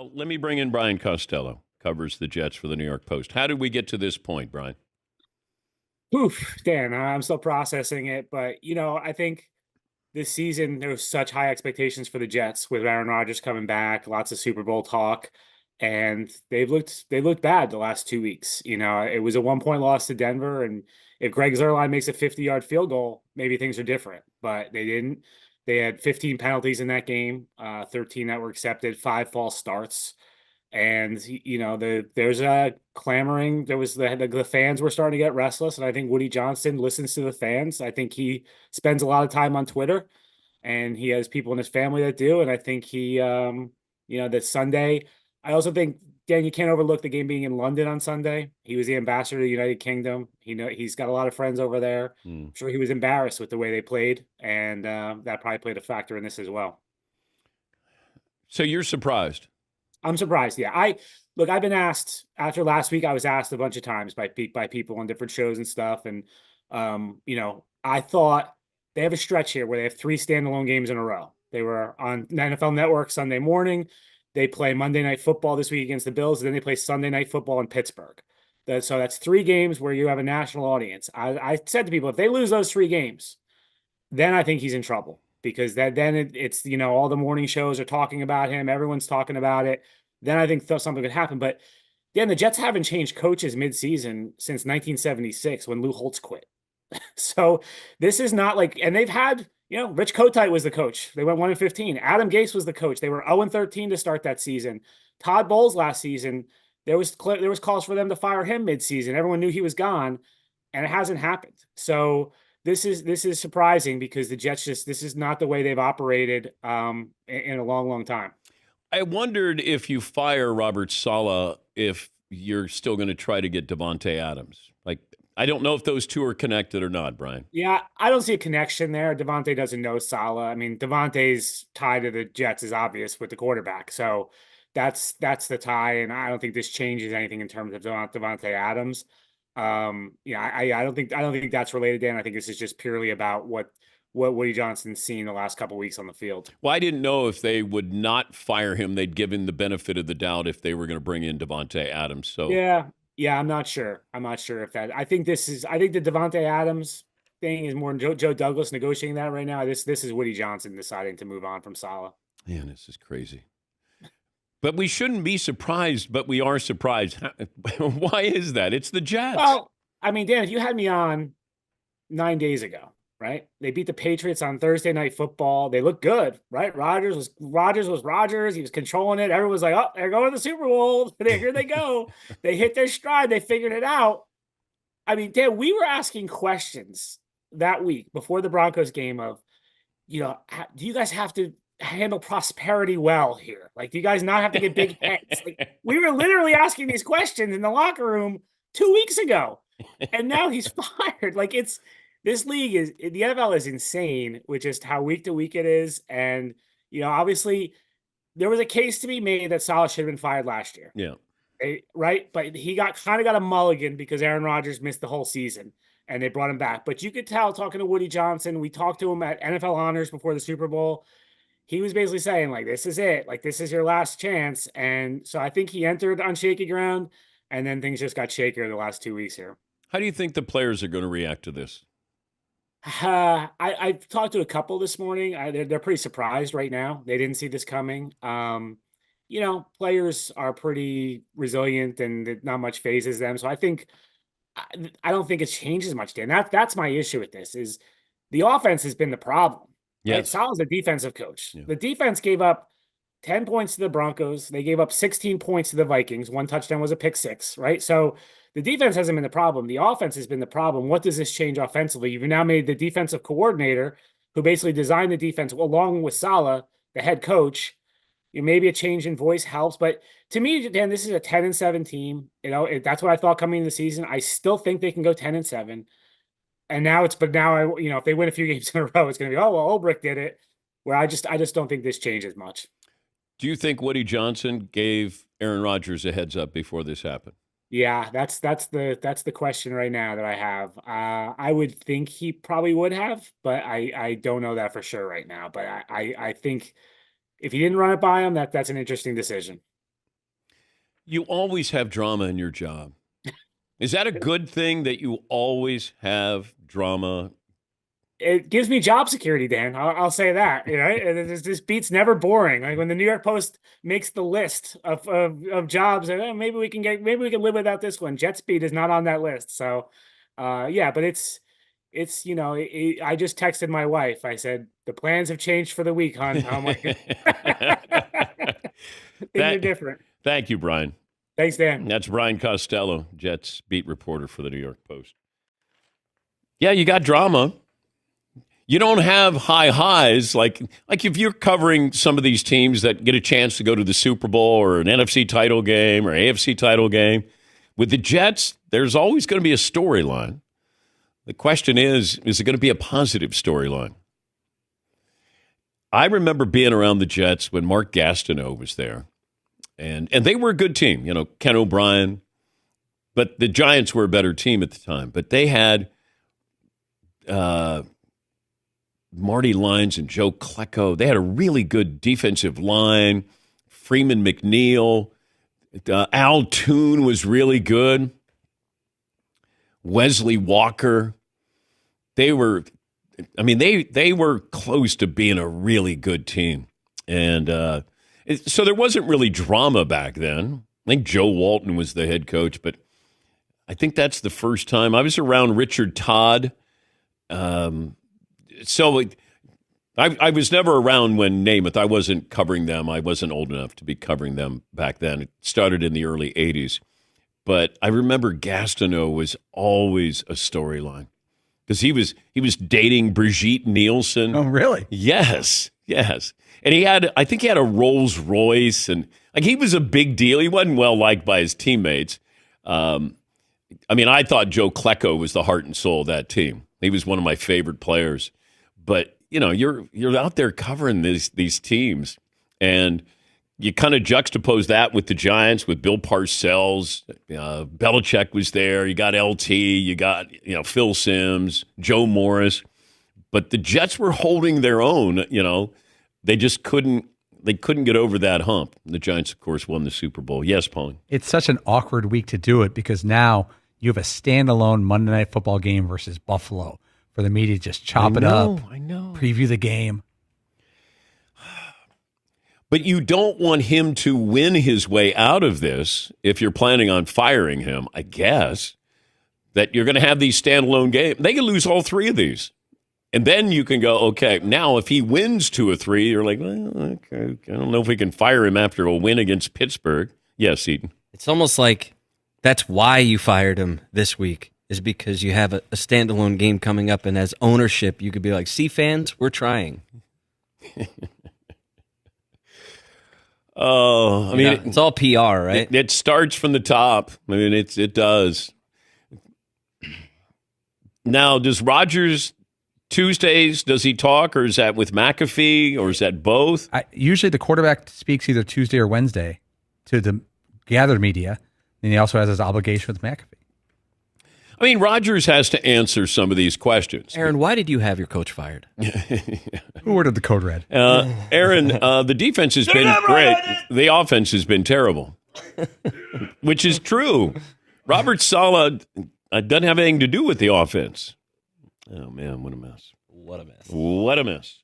Well, let me bring in Brian Costello, covers the Jets for the New York Post. How did we get to this point, Brian? Oof, Dan, I'm still processing it, but I think this season there was such high expectations for the Jets with Aaron Rodgers coming back, lots of Super Bowl talk, and they looked bad the last 2 weeks. It was a 1 point loss to Denver, and if Greg Zuerlein makes a 50-yard field goal, maybe things are different. But they didn't. They had 15 penalties in that game, 13 that were accepted, five false starts. And there's a clamoring. There was the fans were starting to get restless, and I think Woody Johnson listens to the fans. I think he spends a lot of time on Twitter, and he has people in his family that do. And I think that Sunday. I also think, Dan, you can't overlook the game being in London on Sunday. He was the ambassador to the United Kingdom. He's got a lot of friends over there. I'm sure he was embarrassed with the way they played, and that probably played a factor in this as well. So you're surprised? I'm surprised. Yeah, I've been asked after last week. I was asked a bunch of times by people on different shows and stuff, and I thought they have a stretch here where they have three standalone games in a row. They were on the NFL Network Sunday morning. They play Monday Night Football this week against the Bills, and then they play Sunday Night Football in Pittsburgh. So that's three games where you have a national audience. I said to people, if they lose those three games, then I think he's in trouble because it's all the morning shows are talking about him. Everyone's talking about it. Then I think something could happen. But then the Jets haven't changed coaches midseason since 1976 when Lou Holtz quit. So this is not like, and they've had, Rich Kotite was the coach. They went 1-15. Adam Gase was the coach. They were 0-13 to start that season. Todd Bowles last season, there was calls for them to fire him midseason. Everyone knew he was gone, and it hasn't happened. So this is surprising because the Jets this is not the way they've operated in a long, long time. I wondered if you fire Robert Saleh, if you're still going to try to get Davante Adams. Like, I don't know if those two are connected or not, Brian. Yeah, I don't see a connection there. Davante doesn't know Saleh. I mean, Davante's tie to the Jets is obvious with the quarterback. So that's the tie, and I don't think this changes anything in terms of Davante Adams. I don't think that's related, Dan. I think this is just purely about what Woody Johnson's seen the last couple of weeks on the field. Well, I didn't know if they would not fire him. They'd give him the benefit of the doubt if they were going to bring in Davante Adams. So yeah, I'm not sure. I'm not sure if that. I think the Davante Adams thing is more Joe Douglas negotiating that right now. This is Woody Johnson deciding to move on from Saleh. Man, this is crazy. But we shouldn't be surprised, but we are surprised. Why is that? It's the Jets. Well, I mean, Dan, if you had me on 9 days ago, right? They beat the Patriots on Thursday Night Football. They looked good, right? Rodgers was Rodgers. He was controlling it. Everyone was like, oh, they're going to the Super Bowl. Here they go. They hit their stride. They figured it out. I mean, Dan, we were asking questions that week before the Broncos game of, do you guys have to handle prosperity well here? Like, do you guys not have to get big heads? Like, we were literally asking these questions in the locker room 2 weeks ago, and now he's fired. Like, this league the NFL is insane with just how week to week it is. And, obviously there was a case to be made that Saleh should have been fired last year. Yeah. Right. But he got a mulligan because Aaron Rodgers missed the whole season and they brought him back. But you could tell talking to Woody Johnson, we talked to him at NFL Honors before the Super Bowl. He was basically saying, like, this is it. Like, this is your last chance. And so I think he entered on shaky ground, and then things just got shakier the last 2 weeks here. How do you think the players are going to react to this? I've talked to a couple this morning. They're pretty surprised right now. They didn't see this coming. Players are pretty resilient and not much phases them. So I don't think it changes much, Dan. That's my issue with this is the offense has been the problem. Yes. Right? Saleh's a defensive coach. Yeah. The defense gave up 10 points to the Broncos. They gave up 16 points to the Vikings. One touchdown was a pick six, right? So the defense hasn't been the problem. The offense has been the problem. What does this change offensively? You've now made the defensive coordinator, who basically designed the defense along with Saleh, the head coach. Maybe a change in voice helps. But to me, Dan, this is a 10-7 team. That's what I thought coming into the season. I still think they can go 10-7. And now if they win a few games in a row, it's going to be, oh, well, Ulbrich did it. Where I just don't think this changes much. Do you think Woody Johnson gave Aaron Rodgers a heads up before this happened? Yeah, that's the question right now that I have. I would think he probably would have, but I don't know that for sure right now. But I think if he didn't run it by him, that's an interesting decision. You always have drama in your job. Is that a good thing that you always have drama? It gives me job security, Dan. I'll say that. You know, this beat's never boring. Like when the New York Post makes the list of jobs, maybe we can live without this one. Jet speed is not on that list. So, yeah, but it's I just texted my wife. I said the plans have changed for the week, hon. I'm like, things are different. Thank you, Brian. Thanks, Dan. That's Brian Costello, Jets beat reporter for the New York Post. Yeah, you got drama. You don't have high highs like if you're covering some of these teams that get a chance to go to the Super Bowl or an NFC title game or AFC title game. With the Jets, there's always going to be a storyline. The question is it going to be a positive storyline? I remember being around the Jets when Mark Gastineau was there. And they were a good team, Ken O'Brien. But the Giants were a better team at the time. But they had Marty Lyons and Joe Klecko. They had a really good defensive line. Freeman McNeil. Al Toon was really good. Wesley Walker. They were close to being a really good team. And so there wasn't really drama back then. I think Joe Walton was the head coach, but I think that's the first time. I was around Richard Todd. So I was never around when Namath. I wasn't covering them. I wasn't old enough to be covering them back then. It started in the early 80s. But I remember Gastineau was always a storyline because he was dating Brigitte Nielsen. Oh, really? Yes. And I think he had a Rolls Royce, and he was a big deal. He wasn't well liked by his teammates. I thought Joe Klecko was the heart and soul of that team. He was one of my favorite players. But you're out there covering these teams, and you kind of juxtapose that with the Giants, with Bill Parcells. Belichick was there. You got LT. You got Phil Simms, Joe Morris. But the Jets were holding their own. They just couldn't get over that hump. The Giants, of course, won the Super Bowl. Yes, Pauline. It's such an awkward week to do it because now you have a standalone Monday Night Football game versus Buffalo for the media to just chop it up. I know. Preview the game. But you don't want him to win his way out of this if you're planning on firing him, I guess, that you're going to have these standalone games. They can lose all three of these. And then you can go, okay, now if he wins 2 or 3, you're like, well, okay, I don't know if we can fire him after a win against Pittsburgh. Yes, Eaton. It's almost like that's why you fired him this week, is because you have a standalone game coming up, and as ownership, you could be like, see, fans, we're trying. Oh, it's all PR, right? It starts from the top. It does. Now, does Rodgers... Tuesdays, does he talk, or is that with McAfee, or is that both? Usually the quarterback speaks either Tuesday or Wednesday to the gathered media, and he also has his obligation with McAfee. Rodgers has to answer some of these questions. Aaron, why did you have your coach fired? Who ordered the code red? Aaron, the defense has been great. The offense has been terrible, which is true. Robert Saleh doesn't have anything to do with the offense. Oh, man, what a mess. What a mess. What a mess.